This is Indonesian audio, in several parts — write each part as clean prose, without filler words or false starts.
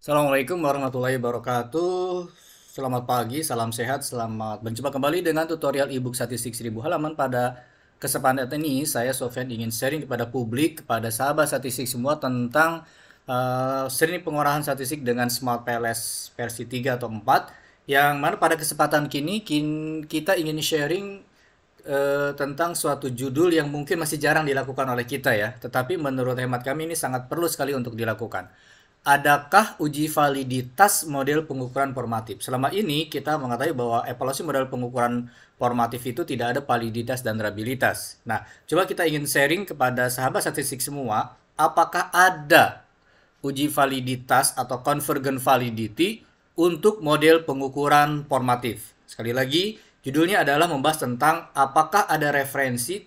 Assalamualaikum warahmatullahi wabarakatuh. Selamat pagi, salam sehat, selamat berjumpa kembali dengan tutorial ebook statistik 1000 halaman. Pada kesempatan ini, saya Sofyan ingin sharing kepada publik, kepada sahabat statistik semua tentang seni pengolahan statistik dengan Smart PLS versi 3 atau 4. Yang mana pada kesempatan kini kita ingin sharing tentang suatu judul yang mungkin masih jarang dilakukan oleh kita ya. Tetapi menurut hemat kami ini sangat perlu sekali untuk dilakukan. Adakah uji validitas model pengukuran formatif? Selama ini kita mengetahui bahwa evaluasi model pengukuran formatif itu tidak ada validitas dan reliabilitas. Nah, coba kita ingin sharing kepada sahabat statistik semua, apakah ada uji validitas atau convergent validity untuk model pengukuran formatif? Sekali lagi, judulnya adalah membahas tentang apakah ada referensi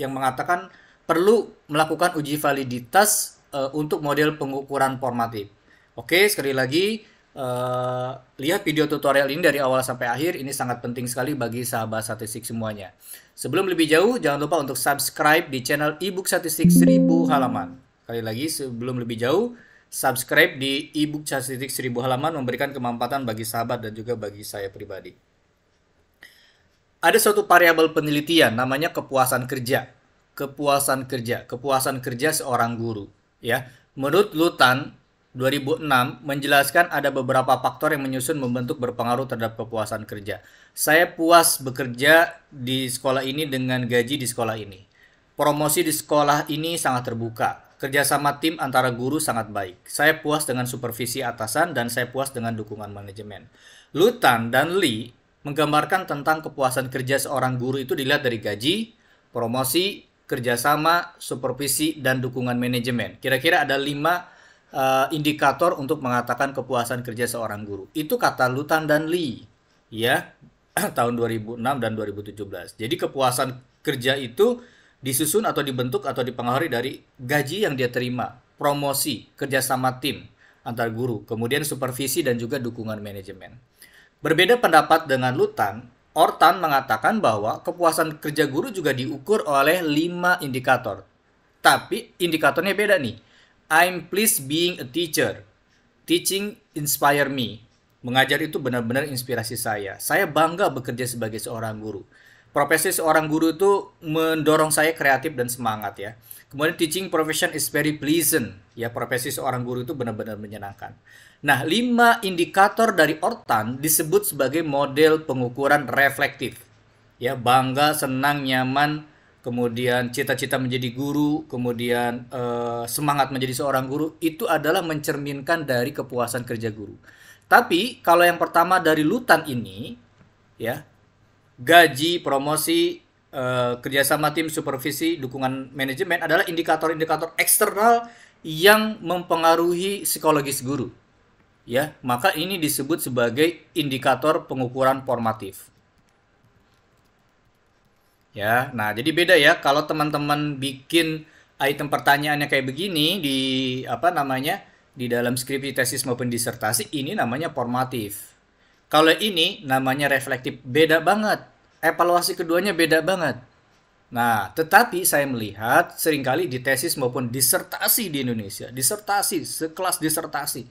yang mengatakan perlu melakukan uji validitas untuk model pengukuran formatif. Oke, sekali lagi lihat video tutorial ini dari awal sampai akhir. Ini sangat penting sekali bagi sahabat statistik semuanya. Sebelum lebih jauh, jangan lupa untuk subscribe di channel ebook statistik 1000 halaman. Sekali lagi, sebelum lebih jauh, subscribe di ebook statistik 1000 halaman memberikan kemanfaatan bagi sahabat dan juga bagi saya pribadi. Ada suatu variabel penelitian namanya kepuasan kerja. Kepuasan kerja seorang guru. Ya, menurut Lutan 2006 menjelaskan ada beberapa faktor yang menyusun membentuk berpengaruh terhadap kepuasan kerja. Saya puas bekerja di sekolah ini dengan gaji di sekolah ini. Promosi di sekolah ini sangat terbuka. Kerjasama tim antara guru sangat baik. Saya puas dengan supervisi atasan dan saya puas dengan dukungan manajemen. Lutan dan Lee menggambarkan tentang kepuasan kerja seorang guru itu dilihat dari gaji, promosi, kerjasama, supervisi, dan dukungan manajemen. Kira-kira ada 5 indikator untuk mengatakan kepuasan kerja seorang guru. Itu kata Lutan dan Lee, ya, tahun 2006 dan 2017. Jadi kepuasan kerja itu disusun atau dibentuk atau dipengaruhi dari gaji yang dia terima, promosi, kerjasama tim antar guru, kemudian supervisi dan juga dukungan manajemen. Berbeda pendapat dengan Lutan, Ortan mengatakan bahwa kepuasan kerja guru juga diukur oleh 5 indikator. Tapi indikatornya beda nih. I'm pleased being a teacher. Teaching inspire me. Mengajar itu benar-benar inspirasi saya. Saya bangga bekerja sebagai seorang guru. Profesi seorang guru itu mendorong saya kreatif dan semangat ya. Kemudian teaching profession is very pleasant. Ya, profesi seorang guru itu benar-benar menyenangkan. Nah, 5 indikator dari Ortan disebut sebagai model pengukuran reflektif. Ya, bangga, senang, nyaman, kemudian cita-cita menjadi guru, kemudian semangat menjadi seorang guru, itu adalah mencerminkan dari kepuasan kerja guru. Tapi, kalau yang pertama dari Lutan ini, ya, gaji, promosi, kerjasama tim, supervisi, dukungan manajemen adalah indikator-indikator eksternal yang mempengaruhi psikologis guru. Ya, maka ini disebut sebagai indikator pengukuran formatif. Ya, nah jadi beda ya kalau teman-teman bikin item pertanyaannya kayak begini di apa namanya di dalam skripsi, tesis maupun disertasi, ini namanya formatif. Kalau ini namanya reflektif, beda banget. Evaluasi keduanya beda banget. Nah, tetapi saya melihat seringkali di tesis maupun disertasi di Indonesia, disertasi, sekelas disertasi,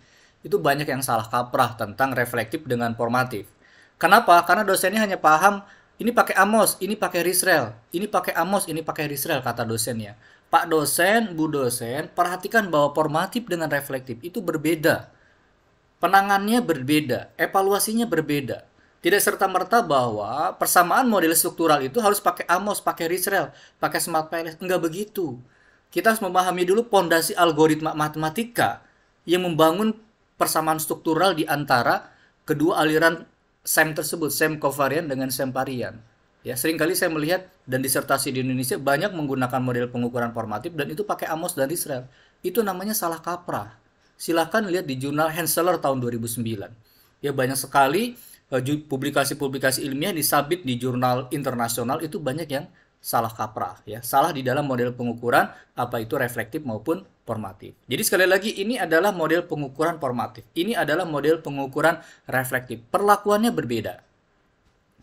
itu banyak yang salah kaprah tentang reflektif dengan formatif. Kenapa? Karena dosennya hanya paham, ini pakai Amos, ini pakai Risrel, ini pakai Amos, ini pakai Risrel, kata dosennya. Pak dosen, Bu dosen, perhatikan bahwa formatif dengan reflektif itu berbeda. Penanganannya berbeda, evaluasinya berbeda. Tidak serta-merta bahwa persamaan model struktural itu harus pakai Amos, pakai Risrel, pakai Smart PLS. Enggak begitu. Kita harus memahami dulu pondasi algoritma matematika yang membangun persamaan struktural di antara kedua aliran SEM tersebut, SEM kovarian dengan SEM varian. Ya, seringkali saya melihat dan disertasi di Indonesia banyak menggunakan model pengukuran formatif dan itu pakai Amos dan Risrel. Itu namanya salah kaprah. Silahkan lihat di jurnal Henseler tahun 2009. Ya, banyak sekali publikasi-publikasi ilmiah disabit di jurnal internasional itu banyak yang salah kaprah ya, salah di dalam model pengukuran apa itu reflektif maupun formatif. Jadi sekali lagi ini adalah model pengukuran formatif. Ini adalah model pengukuran reflektif. Perlakuannya berbeda.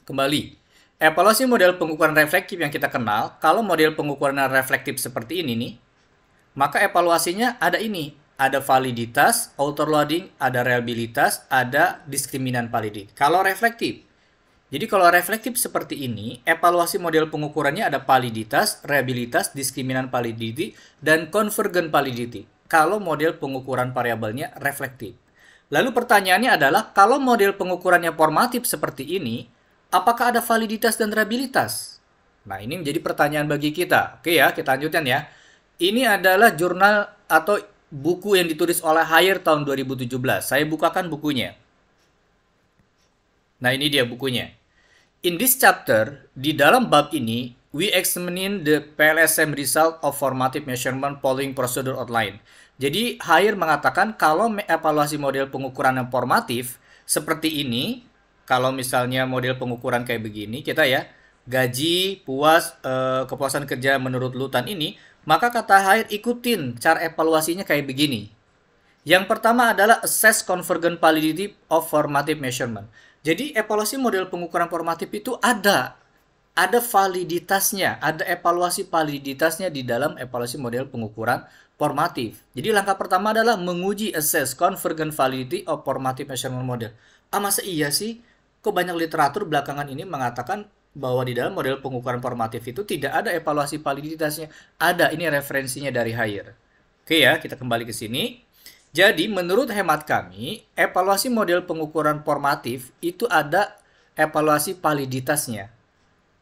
Kembali, evaluasi model pengukuran reflektif yang kita kenal, kalau model pengukuran reflektif seperti ini nih, maka evaluasinya ada ini, ada validitas, autoloading, ada reliabilitas, ada diskriminan validity. Kalau reflektif, jadi kalau reflektif seperti ini, evaluasi model pengukurannya ada validitas, reliabilitas, diskriminan validity, dan convergent validity. Kalau model pengukuran variabelnya reflektif. Lalu pertanyaannya adalah, kalau model pengukurannya formatif seperti ini, apakah ada validitas dan reliabilitas? Nah, ini menjadi pertanyaan bagi kita. Oke ya, kita lanjutkan ya. Ini adalah jurnal atau buku yang ditulis oleh Haier tahun 2017. Saya bukakan bukunya. Nah, ini dia bukunya. In this chapter, di dalam bab ini, we examine the PLSM result of formative measurement following procedure outline. Jadi, Haier mengatakan kalau evaluasi model pengukuran yang formatif seperti ini, kalau misalnya model pengukuran kayak begini, kita ya, gaji, puas, kepuasan kerja menurut Lutan ini, maka kata Haier ikutin cara evaluasinya kayak begini. Yang pertama adalah assess convergent validity of formative measurement. Jadi evaluasi model pengukuran formatif itu ada validitasnya, ada evaluasi validitasnya di dalam evaluasi model pengukuran formatif. Jadi langkah pertama adalah menguji assess convergent validity of formative measurement model. Masa iya sih? Kok banyak literatur belakangan ini mengatakan bahwa di dalam model pengukuran formatif itu tidak ada evaluasi validitasnya. Ada, ini referensinya dari Haier. Oke ya, kita kembali ke sini. Jadi, menurut hemat kami, evaluasi model pengukuran formatif itu ada evaluasi validitasnya.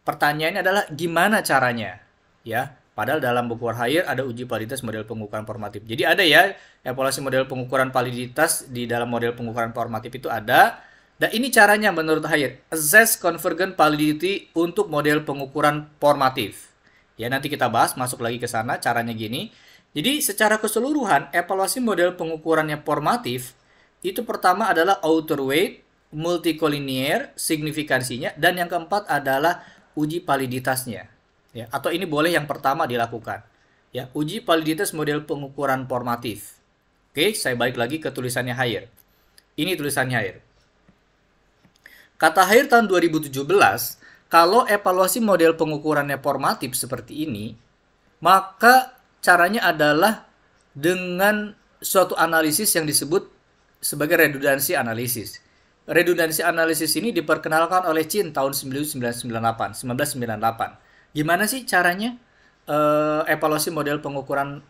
Pertanyaannya adalah gimana caranya? Ya, padahal dalam buku Haier ada uji validitas model pengukuran formatif. Jadi ada ya evaluasi model pengukuran validitas di dalam model pengukuran formatif itu ada. Dan ini caranya menurut Haier, assess convergent validity untuk model pengukuran formatif. Ya, nanti kita bahas, masuk lagi ke sana, caranya gini. Jadi secara keseluruhan, evaluasi model pengukurannya formatif, itu pertama adalah outer weight, multicollinear, signifikansinya, dan yang keempat adalah uji validitasnya. Ya, atau ini boleh yang pertama dilakukan. Ya, uji validitas model pengukuran formatif. Oke, saya balik lagi ke tulisannya Haier. Ini tulisannya Haier. Kata Haier tahun 2017, kalau evaluasi model pengukurannya formatif seperti ini, maka caranya adalah dengan suatu analisis yang disebut sebagai redundancy analisis. Redundancy analisis ini diperkenalkan oleh Chin tahun 1998. Gimana sih caranya evaluasi model pengukuran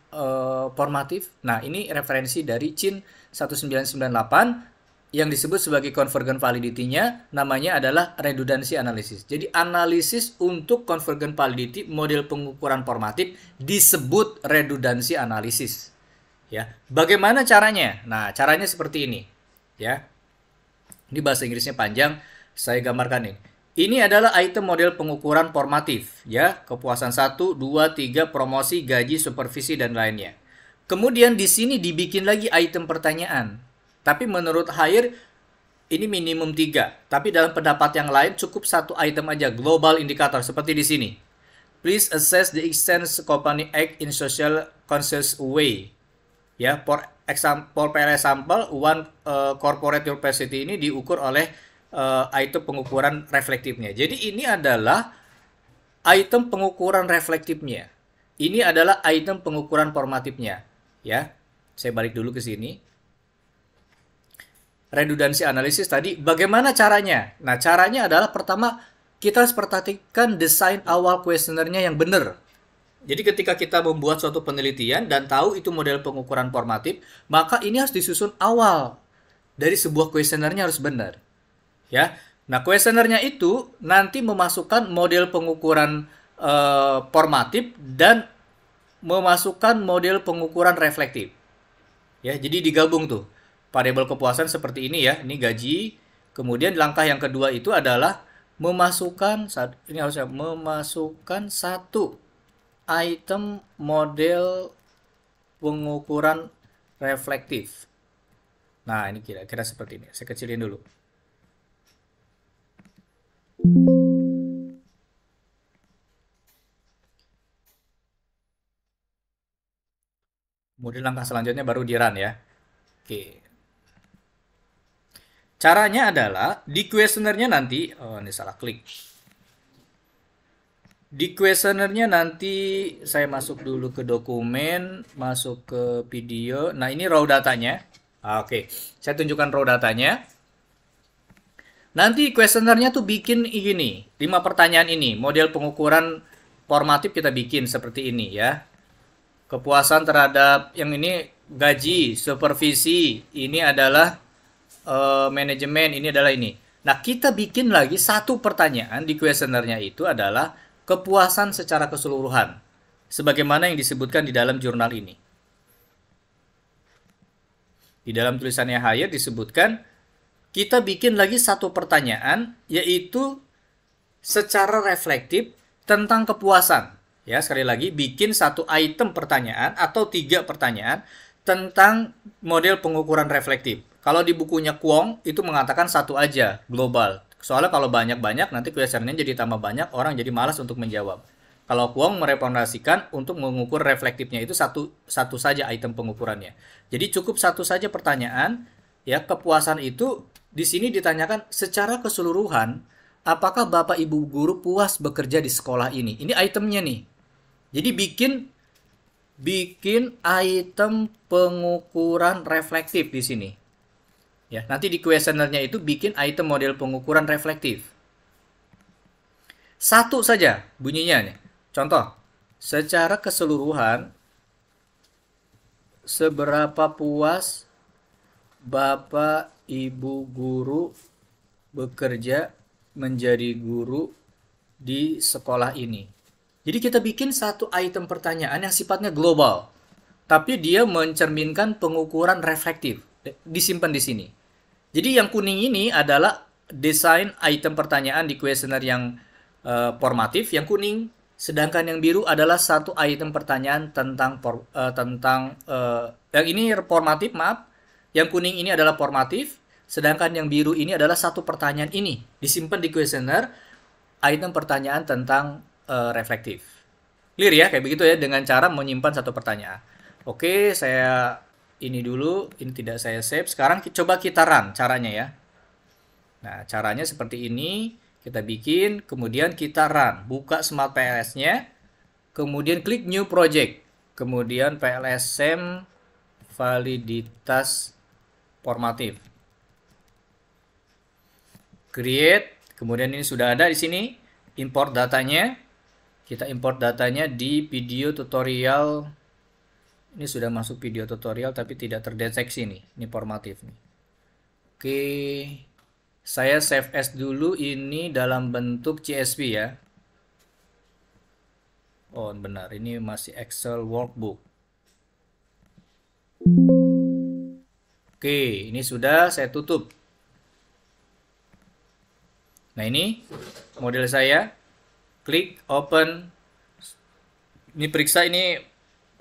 formatif? Nah, ini referensi dari Chin 1998 yang disebut sebagai convergent validity-nya namanya adalah redundancy analysis. Jadi analisis untuk convergent validity model pengukuran formatif disebut redundancy analysis. Ya, bagaimana caranya? Nah, caranya seperti ini. Ya, ini bahasa Inggrisnya panjang, saya gambarkan ini. Ini adalah item model pengukuran formatif, ya, kepuasan 1, 2, 3, promosi, gaji, supervisi, dan lainnya. Kemudian di sini dibikin lagi item pertanyaan. Tapi menurut Haier, ini minimum 3. Tapi dalam pendapat yang lain, cukup satu item aja, global indicator, seperti di sini. Please assess the extent company act in social conscious way. Ya, for example, one corporate capacity ini diukur oleh item pengukuran reflektifnya. Jadi ini adalah item pengukuran reflektifnya. Ini adalah item pengukuran formatifnya. Ya, saya balik dulu ke sini. Redundancy analisis tadi, bagaimana caranya? Nah, caranya adalah pertama, kita harus perhatikan desain awal kuesionernya yang benar. Jadi ketika kita membuat suatu penelitian dan tahu itu model pengukuran formatif, maka ini harus disusun awal. Dari sebuah kuesionernya harus benar. Ya. Nah, kuesionernya itu nanti memasukkan model pengukuran formatif dan memasukkan model pengukuran reflektif. Ya, jadi digabung tuh. Variabel kepuasan seperti ini ya, ini gaji. Kemudian langkah yang kedua itu adalah memasukkan satu item model pengukuran reflektif. Nah, ini kira-kira seperti ini. Saya kecilin dulu. Kemudian langkah selanjutnya baru di run ya. Oke. Caranya adalah di kuesionernya nanti, oh ini salah klik. Di kuesionernya nanti saya masuk dulu ke dokumen, masuk ke video. Nah, ini raw datanya. Oke, saya tunjukkan raw datanya. Nanti kuesionernya tuh bikin gini, 5 pertanyaan ini. Model pengukuran formatif kita bikin seperti ini ya. Kepuasan terhadap yang ini gaji, supervisi, ini adalah manajemen, ini adalah ini. Nah, kita bikin lagi satu pertanyaan di kuesionernya itu adalah kepuasan secara keseluruhan. Sebagaimana yang disebutkan di dalam jurnal ini. Di dalam tulisannya Hire disebutkan, kita bikin lagi satu pertanyaan, yaitu secara reflektif tentang kepuasan. Ya, sekali lagi, bikin satu item pertanyaan atau 3 pertanyaan tentang model pengukuran reflektif. Kalau di bukunya Kwong, itu mengatakan satu aja, global. Soalnya kalau banyak-banyak, nanti kuesionernya jadi tambah banyak, orang jadi malas untuk menjawab. Kalau Kwong merekomendasikan untuk mengukur reflektifnya itu satu saja item pengukurannya. Jadi cukup satu saja pertanyaan, ya kepuasan itu di sini ditanyakan secara keseluruhan, apakah Bapak Ibu guru puas bekerja di sekolah ini? Ini itemnya nih. Jadi bikin item pengukuran reflektif di sini. Ya, nanti di kuesionernya itu bikin item model pengukuran reflektif. Satu saja bunyinya nih. Contoh, secara keseluruhan seberapa puas Bapak Ibu guru bekerja menjadi guru di sekolah ini. Jadi kita bikin satu item pertanyaan yang sifatnya global, tapi dia mencerminkan pengukuran reflektif. Disimpan di sini. Jadi yang kuning ini adalah desain item pertanyaan di kuesioner yang formatif, yang kuning. Sedangkan yang biru adalah satu item pertanyaan tentang yang ini formatif, maaf. Yang kuning ini adalah formatif, sedangkan yang biru ini adalah satu pertanyaan ini disimpan di kuesioner item pertanyaan tentang reflektif. Clear ya, kayak begitu ya dengan cara menyimpan satu pertanyaan. Oke, saya ini dulu, ini tidak saya save. Sekarang coba kita run caranya ya. Nah, caranya seperti ini. Kita bikin, kemudian kita run. Buka Smart PLS-nya, kemudian klik New Project. Kemudian PLSM validitas formatif. Create, kemudian ini sudah ada di sini. Import datanya. Kita import datanya di video tutorial. Ini sudah masuk video tutorial tapi tidak terdeteksi nih. Ini formatif nih. Oke. Saya save as dulu ini dalam bentuk CSV ya. Oh benar, ini masih Excel workbook. Oke, ini sudah saya tutup. Nah ini model saya. Klik open. Ini periksa ini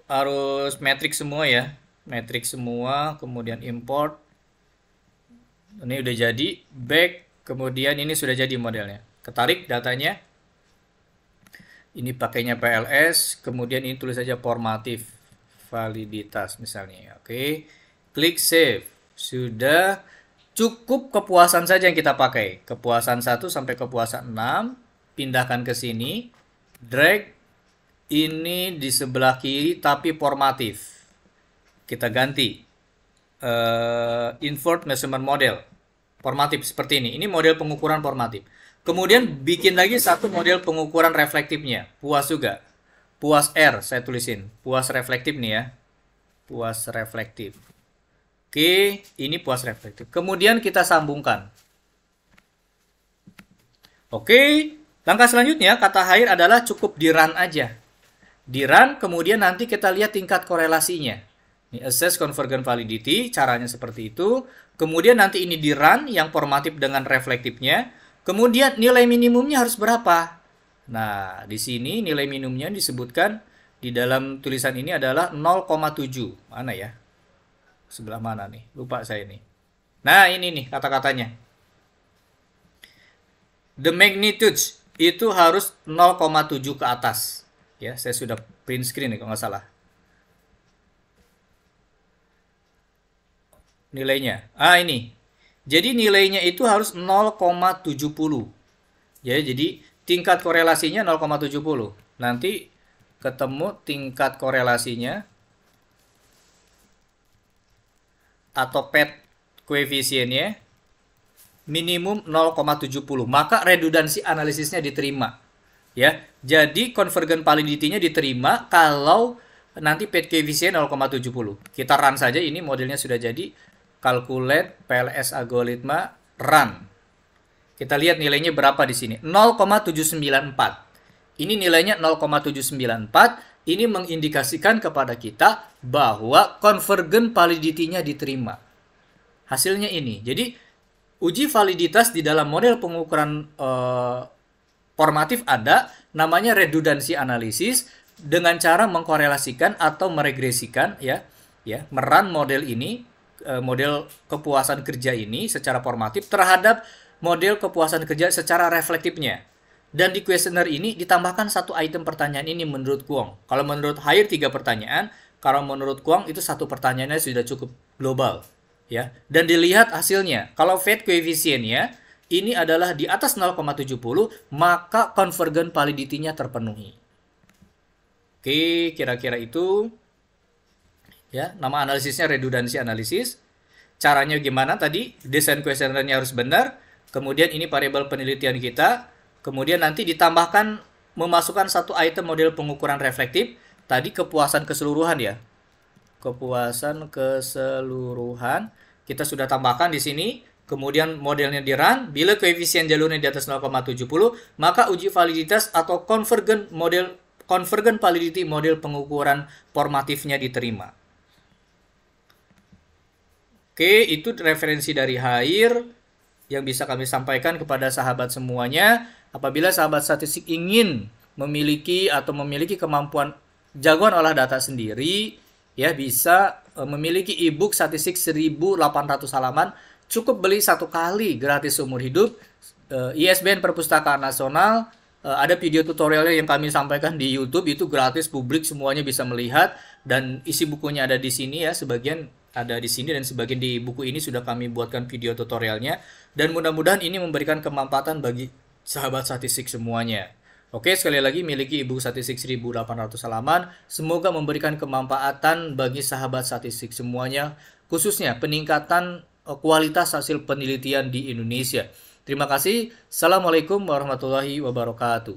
harus matrix semua ya. Matrix semua, kemudian import. Ini udah jadi, back, kemudian ini sudah jadi modelnya. Ketarik datanya. Ini pakainya PLS, kemudian ini tulis saja formatif validitas misalnya. Oke. Klik save. Sudah cukup kepuasan saja yang kita pakai. Kepuasan 1 sampai kepuasan 6. Pindahkan ke sini. Drag. Ini di sebelah kiri tapi formatif. Kita ganti. Invert measurement model formatif seperti ini model pengukuran formatif. Kemudian bikin lagi satu model pengukuran reflektifnya, puas juga, puas R saya tulisin, puas reflektif nih ya, puas reflektif. Oke, ini puas reflektif. Kemudian kita sambungkan. Oke, langkah selanjutnya kata Hire adalah cukup di run aja, di run, kemudian nanti kita lihat tingkat korelasinya. Ini assess convergent validity, caranya seperti itu. Kemudian nanti ini di run yang formatif dengan reflektifnya. Kemudian nilai minimumnya harus berapa? Nah, di sini nilai minimumnya disebutkan di dalam tulisan ini adalah 0,7. Mana ya? Sebelah mana nih? Lupa saya ini. Nah, ini nih kata-katanya. The magnitude itu harus 0,7 ke atas. Ya, saya sudah print screen nih kalau nggak salah. Nilainya. Ini. Jadi nilainya itu harus 0,70. Ya, jadi tingkat korelasinya 0,70. Nanti ketemu tingkat korelasinya atau PET koefisiennya minimum 0,70, maka redundansi analisisnya diterima. Ya, jadi convergent validity-nya diterima kalau nanti PET koefisien 0,70. Kita run saja, ini modelnya sudah jadi. Calculate PLS algoritma, run. Kita lihat nilainya berapa di sini. 0,794. Ini nilainya 0,794. Ini mengindikasikan kepada kita bahwa convergent validity-nya diterima. Hasilnya ini. Jadi uji validitas di dalam model pengukuran formatif ada, namanya redundansi analisis, dengan cara mengkorelasikan atau meregresikan merun model ini, model kepuasan kerja ini secara formatif terhadap model kepuasan kerja secara reflektifnya. Dan di kuesioner ini ditambahkan satu item pertanyaan ini menurut Kwong. Kalau menurut Haier 3 pertanyaan, kalau menurut Kwong itu satu pertanyaannya sudah cukup global. Ya, dan dilihat hasilnya. Kalau PET koefisiennya ini adalah di atas 0,70, maka convergent validity-nya terpenuhi. Oke, kira-kira itu. Ya, nama analisisnya redundansi analisis. Caranya gimana tadi? Desain kuesionernya harus benar. Kemudian ini variabel penelitian kita. Kemudian nanti ditambahkan memasukkan satu item model pengukuran reflektif. Tadi kepuasan keseluruhan ya. Kepuasan keseluruhan kita sudah tambahkan di sini. Kemudian modelnya di run. Bila koefisien jalurnya di atas 0,70, maka uji validitas atau convergent validity model pengukuran formatifnya diterima. Oke, itu referensi dari Haier yang bisa kami sampaikan kepada sahabat semuanya. Apabila sahabat statistik ingin memiliki kemampuan jagoan olah data sendiri, ya bisa memiliki e-book statistik 1.800 halaman. Cukup beli satu kali gratis seumur hidup. ISBN Perpustakaan Nasional. Ada video tutorialnya yang kami sampaikan di YouTube, itu gratis, publik semuanya bisa melihat, dan isi bukunya ada di sini ya, sebagian ada di sini dan sebagian di buku ini sudah kami buatkan video tutorialnya, dan mudah-mudahan ini memberikan kemanfaatan bagi sahabat statistik semuanya. Oke, sekali lagi miliki e-book statistik 1.800 halaman, semoga memberikan kemanfaatan bagi sahabat statistik semuanya, khususnya peningkatan kualitas hasil penelitian di Indonesia. Terima kasih. Assalamualaikum warahmatullahi wabarakatuh.